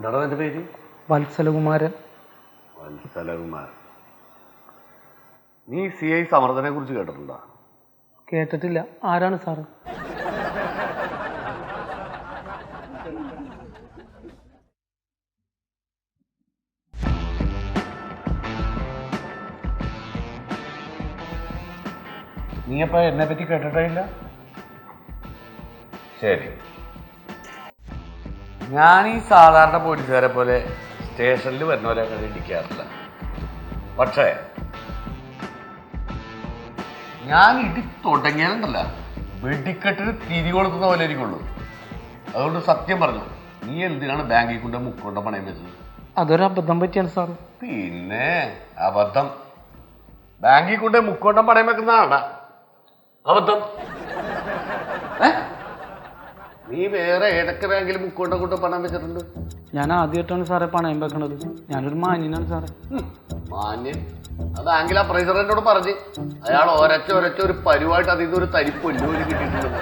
എന്താണോ എന്റെ പേര്? വത്സലകുമാരൻ. വത്സലകുമാരൻ. നീ CI സമർത്ഥനെ കുറിച്ച് കേട്ടിട്ടുണ്ടോ? കേട്ടിട്ടില്ല. ആരാണ് സാറ്? നീ അപ്പൊ എന്നെ പറ്റി കേട്ടിട്ടില്ല? ശരി, ഞാൻ ഈ സാധാരണ പോലീസുകാരെ പോലെ സ്റ്റേഷനിൽ വരുന്നവരെ അങ്ങനെ ഇടിക്കാറില്ല. പക്ഷേ ഞാൻ ഇടി തുടങ്ങിയാലുണ്ടല്ല, വെടിക്കെട്ടിന് തിരി കൊടുക്കുന്ന പോലെ ഇരിക്കുള്ളൂ. അതുകൊണ്ട് സത്യം പറഞ്ഞു, നീ എന്തിനാണ് ബാങ്കിൽ കൊണ്ട് മുക്കൊണ്ട് പണയം വെച്ചത്? അതൊരു അബദ്ധം പറ്റിയാണ് സാർ. പിന്നെ അബദ്ധം? ബാങ്കിൽ കൊണ്ട് മുക്കോണ്ടം പണയം വെക്കുന്നതാണ്ടാ അബദ്ധം? നീ വേറെ ഏതൊക്കെ ബാങ്കിൽ മുക്കോണ്ടം കൊണ്ട് പണം വെച്ചിട്ടുണ്ട്? ഞാൻ ആദ്യമായിട്ടാണ് സാറേ പണയം വെക്കണത്. ഞാനൊരു മാന്യനാണ് സാറേ. മാന്യൻ? ആ ബാങ്കിൽ അപ്രൈസർ എന്നോട് പറഞ്ഞ് അയാൾ ഒരച്ച ഒരു പരിവായിട്ട് അതിൽ നിന്ന് ഒരു തരിപ്പൊല്ലുപോലും കിട്ടിയിട്ടുണ്ട്.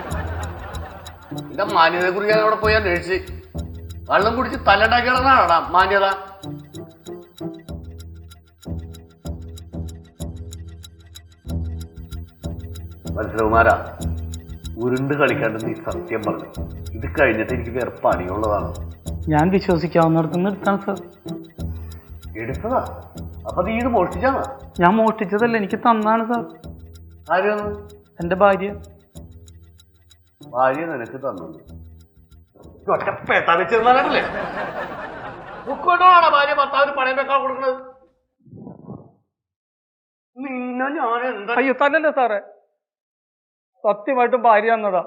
എന്റെ മാന്യതയെ കുറിച്ച് ഞാൻ അവിടെ പോയി അന്വേഷിച്ച്, വെള്ളം കുടിച്ച് തലണ്ടാക്കി കിടന്നാടാ മാന്യത. വത്സലകുമാരാ, ഉരുണ്ട് കളിക്കാണ്ട് നീ സത്യം പറഞ്ഞു. ഇത് കഴിഞ്ഞിട്ട് എനിക്ക് വേറെ പണിയുള്ളതാണ്. ഞാൻ വിശ്വസിക്കാവുന്നിടത്തുനിന്ന് എടുത്താണ് സാർ. എടുത്തതാ? അപ്പൊ നീ ഇത് മോഷ്ടിച്ചാണ്? ഞാൻ മോഷ്ടിച്ചതല്ല, എനിക്ക് തന്നാണ് സാർ. ആരാണ്? എന്റെ ഭാര്യ. ഭാര്യ നിനക്ക് തന്നു? ഒറ്റ പേട്ടാ വെച്ചിരുന്നാലേ മുക്കോണ്ടാണ് ഭാര്യ ഭർത്താവിന് പണയം വെക്കാൻ കൊടുക്കുന്നത്. നിന്നെ ഞാൻ എന്താ? അയ്യോ തല്ലല്ലേ സാറേ, സത്യമായിട്ടും ഭാര്യ തന്നതാ.